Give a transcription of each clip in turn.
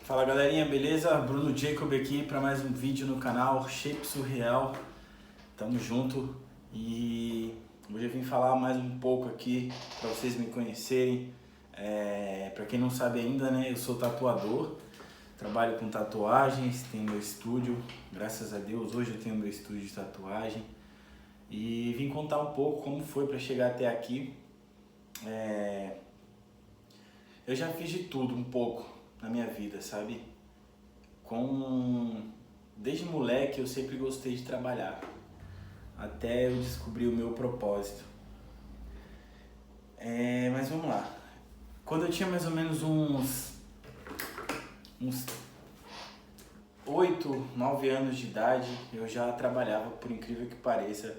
Fala galerinha, beleza? Bruno Jacob aqui para mais um vídeo no canal Shape Surreal. Tamo junto e hoje eu vim falar mais um pouco aqui para vocês me conhecerem. Para quem não sabe ainda, né, eu sou tatuador, trabalho com tatuagens, tenho meu estúdio, graças a Deus hoje eu tenho meu estúdio de tatuagem e vim contar um pouco como foi para chegar até aqui. Eu já fiz de tudo um pouco na minha vida, sabe? Desde moleque eu sempre gostei de trabalhar, até eu descobrir o meu propósito. Mas vamos lá. Quando eu tinha mais ou menos uns 8, 9 anos de idade, eu já trabalhava, por incrível que pareça.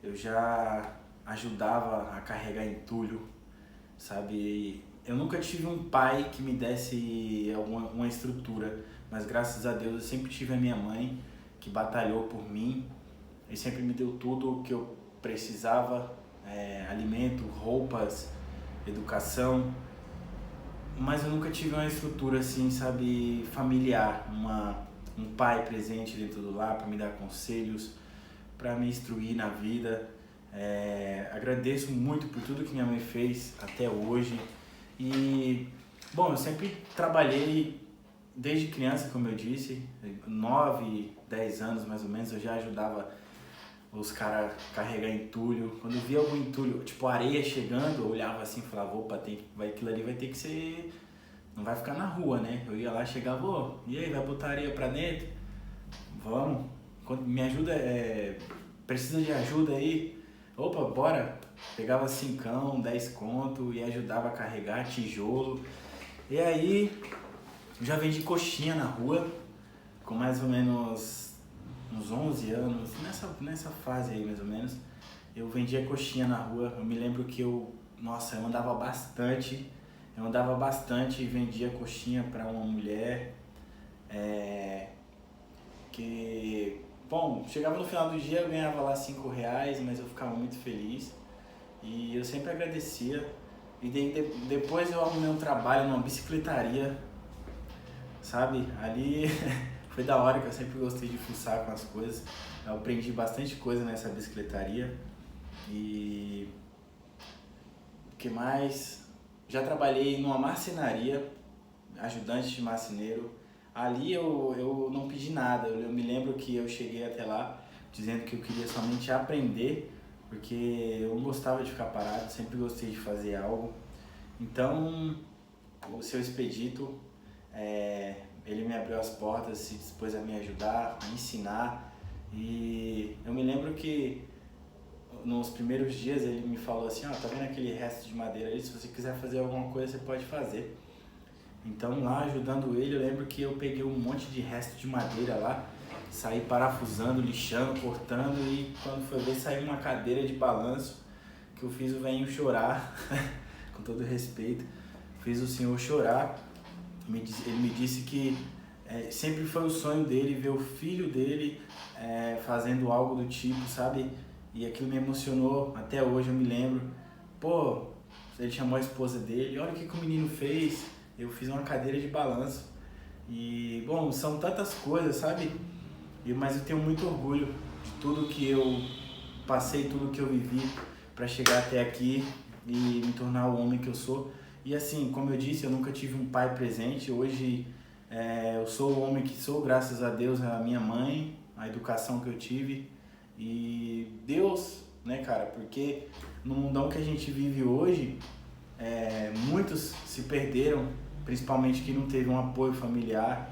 Eu já ajudava a carregar entulho, sabe? Eu nunca tive um pai que me desse uma estrutura, mas graças a Deus eu sempre tive a minha mãe que batalhou por mim e sempre me deu tudo o que eu precisava, alimento, roupas, educação, mas eu nunca tive uma estrutura assim, sabe, familiar, um pai presente dentro do lar para me dar conselhos, para me instruir na vida. Agradeço muito por tudo que minha mãe fez até hoje. E, bom, eu sempre trabalhei desde criança, como eu disse, 9, 10 anos mais ou menos, eu já ajudava os caras a carregar entulho. Quando eu via algum entulho, tipo areia chegando, eu olhava assim e falava, opa, aquilo ali vai ter que ser, não vai ficar na rua, né? Eu ia lá, chegava, e aí, vai botar areia pra dentro? Vamos, me ajuda, precisa de ajuda aí? Opa, bora! Pegava 5, 10 conto e ajudava a carregar tijolo. E aí, já vendi coxinha na rua, com mais ou menos uns 11 anos, nessa fase aí mais ou menos. Eu vendia coxinha na rua, eu me lembro que eu andava bastante. Eu andava bastante e vendia coxinha para uma mulher, bom, chegava no final do dia, eu ganhava lá R$ 5, mas eu ficava muito feliz. E eu sempre agradecia. E depois eu arrumei um trabalho numa bicicletaria, sabe? Ali foi da hora, que eu sempre gostei de fuçar com as coisas. Eu aprendi bastante coisa nessa bicicletaria. E o que mais? Já trabalhei numa marcenaria, ajudante de marceneiro. Ali eu não pedi nada. Eu me lembro que eu cheguei até lá dizendo que eu queria somente aprender, porque eu não gostava de ficar parado, sempre gostei de fazer algo. Então, o seu Expedito, ele me abriu as portas, se dispôs a me ajudar, a me ensinar. E eu me lembro que nos primeiros dias ele me falou assim, tá vendo aquele resto de madeira ali? Se você quiser fazer alguma coisa, você pode fazer. Então lá, ajudando ele, eu lembro que eu peguei um monte de resto de madeira lá, saí parafusando, lixando, cortando, e quando foi ver, saiu uma cadeira de balanço que eu fiz o velhinho chorar, com todo respeito, fiz o senhor chorar. Ele me disse que sempre foi o sonho dele ver o filho dele fazendo algo do tipo, sabe? E aquilo me emocionou, até hoje eu me lembro. Pô, ele chamou a esposa dele, olha o que o menino fez, eu fiz uma cadeira de balanço. E, bom, são tantas coisas, sabe? Mas eu tenho muito orgulho de tudo que eu passei, tudo que eu vivi para chegar até aqui e me tornar o homem que eu sou. E assim, como eu disse, eu nunca tive um pai presente. Hoje eu sou o homem que sou, graças a Deus, a minha mãe, a educação que eu tive e Deus, né, cara? Porque no mundão que a gente vive hoje, muitos se perderam, principalmente que não teve um apoio familiar.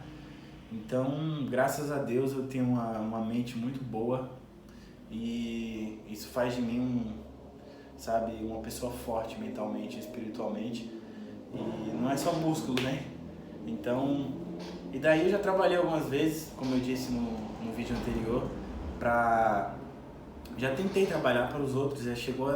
Então, graças a Deus, eu tenho uma mente muito boa e isso faz de mim uma pessoa forte mentalmente, espiritualmente, e não é só músculo, né? Então, e daí eu já trabalhei algumas vezes, como eu disse no vídeo anterior, já tentei trabalhar para os outros, já chegou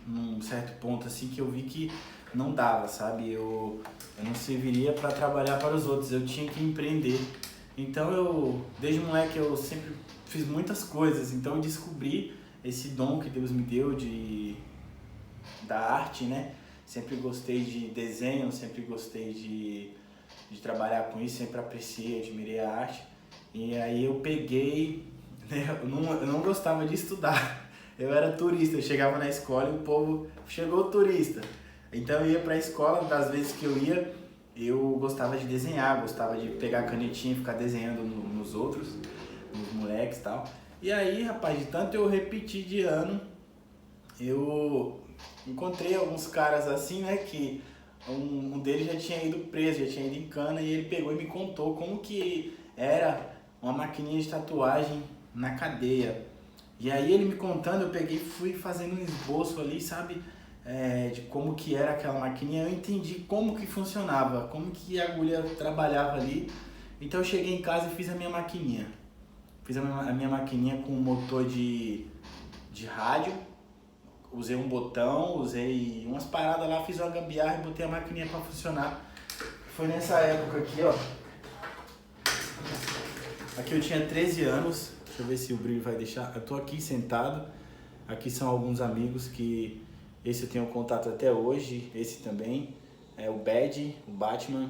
num certo ponto assim que eu vi que não dava, sabe? Eu não serviria para trabalhar para os outros, eu tinha que empreender. Então desde moleque eu sempre fiz muitas coisas, então eu descobri esse dom que Deus me deu da arte, né? Sempre gostei de desenho, sempre gostei de de trabalhar com isso, sempre apreciei, admirei a arte. E aí eu peguei, né, eu não gostava de estudar, eu era turista, eu chegava na escola e o povo, chegou o turista. Então eu ia pra escola, das vezes que eu ia, eu gostava de desenhar, gostava de pegar a canetinha e ficar desenhando nos outros, nos moleques e tal. E aí, rapaz, de tanto eu repetir de ano, eu encontrei alguns caras assim, né, que um deles já tinha ido preso, já tinha ido em cana, e ele pegou e me contou como que era uma maquininha de tatuagem na cadeia. E aí ele me contando, eu peguei e fui fazendo um esboço ali, sabe, de como que era aquela maquininha. Eu entendi como que funcionava, como que a agulha trabalhava ali. Então eu cheguei em casa e fiz a minha maquininha. Fiz a minha maquininha com um motor de rádio. Usei um botão, usei umas paradas lá, fiz uma gambiarra e botei a maquininha pra funcionar. Foi nessa época aqui, ó. Aqui eu tinha 13 anos. Deixa eu ver se o brilho vai deixar. Eu tô aqui sentado. Aqui são alguns amigos que... Esse eu tenho contato até hoje. Esse também. É o Bad, o Batman.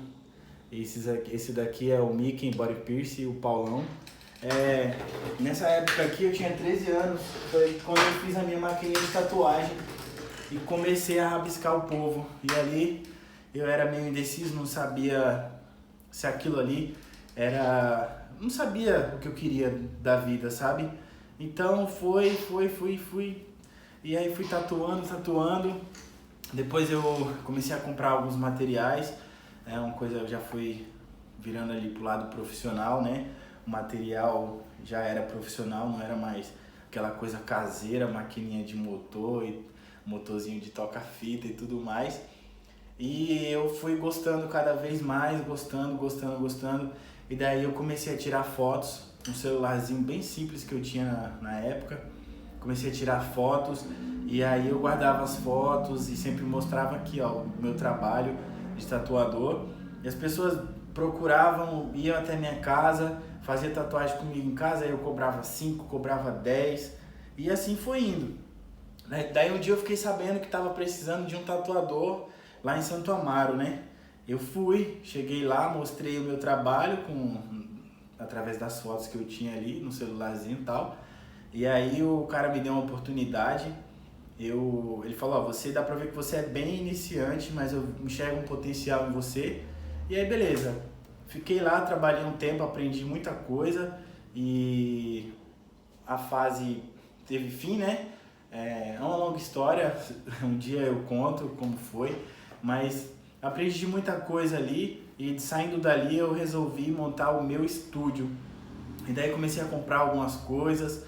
Esse daqui é o Mickey, Body Pierce e o Paulão. Nessa época aqui eu tinha 13 anos, foi quando eu fiz a minha maquininha de tatuagem e comecei a rabiscar o povo. E ali eu era meio indeciso, não sabia se aquilo ali era... Não sabia o que eu queria da vida, sabe? Então fui. E aí fui tatuando. Depois eu comecei a comprar alguns materiais, uma coisa, eu já fui virando ali pro lado profissional, né? O material já era profissional, não era mais aquela coisa caseira, maquininha de motor e motorzinho de toca-fita e tudo mais. E eu fui gostando cada vez mais, gostando. E daí eu comecei a tirar fotos, um celularzinho bem simples que eu tinha na época. Comecei a tirar fotos e aí eu guardava as fotos e sempre mostrava aqui, ó, o meu trabalho de tatuador. E as pessoas procuravam, iam até minha casa, fazia tatuagem comigo em casa, aí eu cobrava 5, cobrava 10 e assim foi indo. Daí um dia eu fiquei sabendo que estava precisando de um tatuador lá em Santo Amaro, né? Eu fui, cheguei lá, mostrei o meu trabalho através das fotos que eu tinha ali no celularzinho e tal. E aí o cara me deu uma oportunidade. Ele falou, ó, dá pra ver que você é bem iniciante, mas eu enxergo um potencial em você. E aí beleza, fiquei lá, trabalhei um tempo, aprendi muita coisa e a fase teve fim, né? É uma longa história, um dia eu conto como foi, mas aprendi muita coisa ali e saindo dali eu resolvi montar o meu estúdio. E daí comecei a comprar algumas coisas,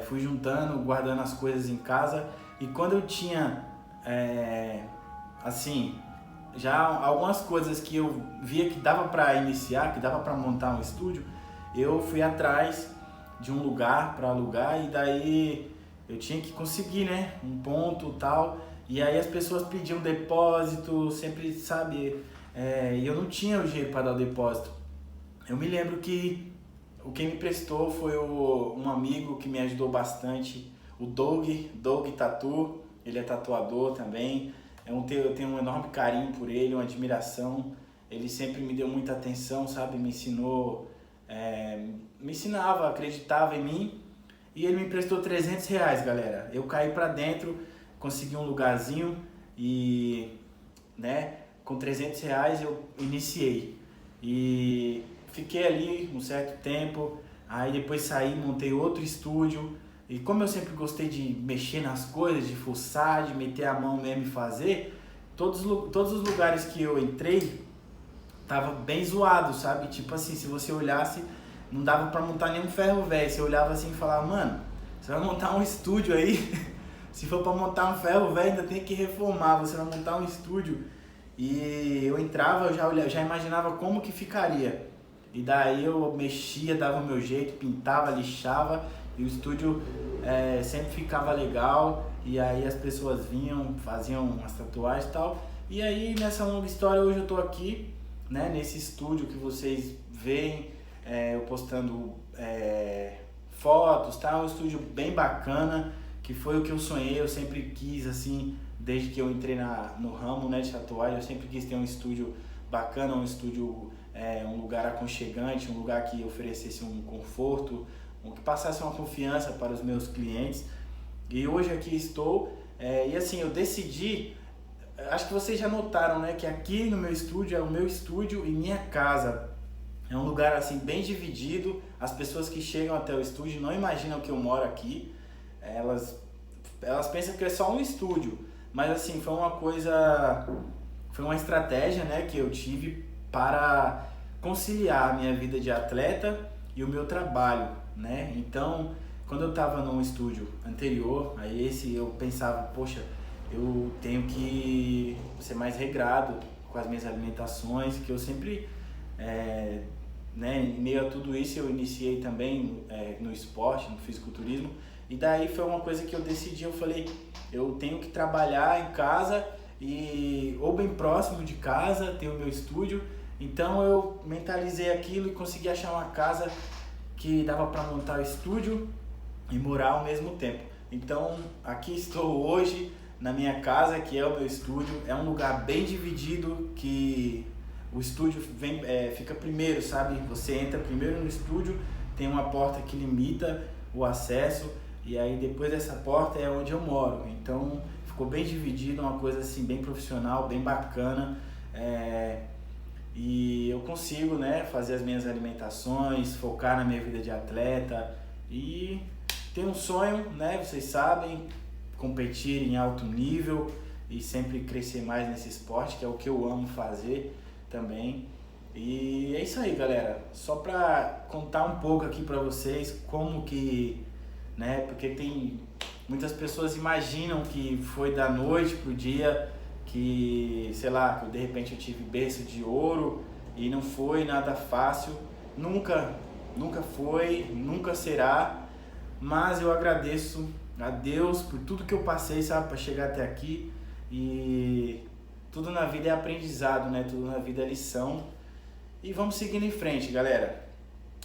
fui juntando, guardando as coisas em casa e quando eu tinha, já algumas coisas que eu via que dava para iniciar, que dava para montar um estúdio, eu fui atrás de um lugar para alugar e daí eu tinha que conseguir, né, um ponto e tal, e aí as pessoas pediam depósito, sempre, sabe, e eu não tinha o dinheiro para dar o depósito. Eu me lembro que quem me prestou foi um amigo que me ajudou bastante, o Doug Tatu, ele é tatuador também. Eu tenho um enorme carinho por ele, uma admiração. Ele sempre me deu muita atenção, sabe? Me ensinava, acreditava em mim. E ele me emprestou R$300, galera. Eu caí pra dentro, consegui um lugarzinho e, né, com R$300 eu iniciei. E fiquei ali um certo tempo, aí depois saí, montei outro estúdio. E como eu sempre gostei de mexer nas coisas, de fuçar, de meter a mão mesmo e fazer, todos os lugares que eu entrei tava bem zoado, sabe? Tipo assim, se você olhasse, não dava pra montar nenhum ferro velho. Você olhava assim e falava, mano, você vai montar um estúdio aí? Se for pra montar um ferro velho, ainda tem que reformar, você vai montar um estúdio. E eu entrava, eu já imaginava como que ficaria. E daí eu mexia, dava o meu jeito, pintava, lixava. E o estúdio sempre ficava legal, e aí as pessoas vinham, faziam as tatuagens e tal. E aí nessa longa história hoje eu tô aqui, né, nesse estúdio que vocês veem, eu postando fotos, tá? Um estúdio bem bacana, que foi o que eu sonhei, eu sempre quis assim, desde que eu entrei no ramo, né, de tatuagem, eu sempre quis ter um estúdio bacana, um estúdio, um lugar aconchegante, um lugar que oferecesse um conforto, que passasse uma confiança para os meus clientes. E hoje aqui estou, e assim, eu decidi, acho que vocês já notaram, né, que aqui no meu estúdio é o meu estúdio e minha casa. É um lugar assim bem dividido. As pessoas que chegam até o estúdio não imaginam que eu moro aqui. Elas pensam que é só um estúdio, mas assim, foi uma estratégia, né, que eu tive para conciliar a minha vida de atleta e o meu trabalho, né? Então, quando eu estava num estúdio anterior, aí eu pensava, poxa, eu tenho que ser mais regrado com as minhas alimentações, que eu sempre, né, em meio a tudo isso eu iniciei também no esporte, no fisiculturismo, e daí foi uma coisa que eu decidi, eu falei, eu tenho que trabalhar em casa ou bem próximo de casa, ter o meu estúdio. Então eu mentalizei aquilo e consegui achar uma casa que dava para montar o estúdio e morar ao mesmo tempo. Então aqui estou hoje na minha casa, que é o meu estúdio. É um lugar bem dividido, que o estúdio fica primeiro, sabe? Você entra primeiro no estúdio, tem uma porta que limita o acesso, e aí depois dessa porta é onde eu moro. Então ficou bem dividido, uma coisa assim bem profissional, bem bacana. E eu consigo, né, fazer as minhas alimentações, focar na minha vida de atleta e ter um sonho, né, vocês sabem, competir em alto nível e sempre crescer mais nesse esporte, que é o que eu amo fazer também. E é isso aí, galera. Só pra contar um pouco aqui pra vocês como que, né, porque tem muitas pessoas imaginam que foi da noite pro dia, que, sei lá, que de repente eu tive berço de ouro, e não foi nada fácil. Nunca foi, nunca será, mas eu agradeço a Deus por tudo que eu passei, sabe, para chegar até aqui. E tudo na vida é aprendizado, né? Tudo na vida é lição. E vamos seguindo em frente, galera,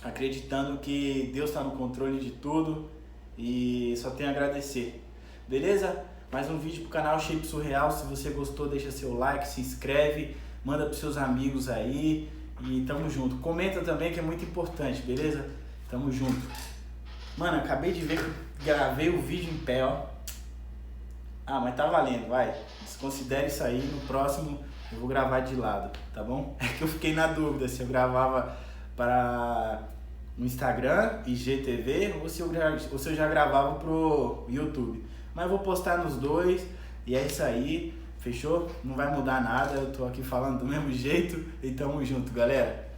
acreditando que Deus está no controle de tudo e só tenho a agradecer. Beleza? Mais um vídeo pro canal Shape Surreal. Se você gostou, deixa seu like, se inscreve, manda pros seus amigos aí e tamo junto. Comenta também, que é muito importante, beleza? Tamo junto. Mano, acabei de ver que gravei o vídeo em pé, ó. Ah, mas tá valendo, vai. Desconsidere isso aí, no próximo eu vou gravar de lado, tá bom? É que eu fiquei na dúvida se eu gravava para no Instagram, IGTV, ou se eu já gravava pro YouTube. Mas eu vou postar nos dois e é isso aí, fechou? Não vai mudar nada, eu tô aqui falando do mesmo jeito e tamo junto, galera.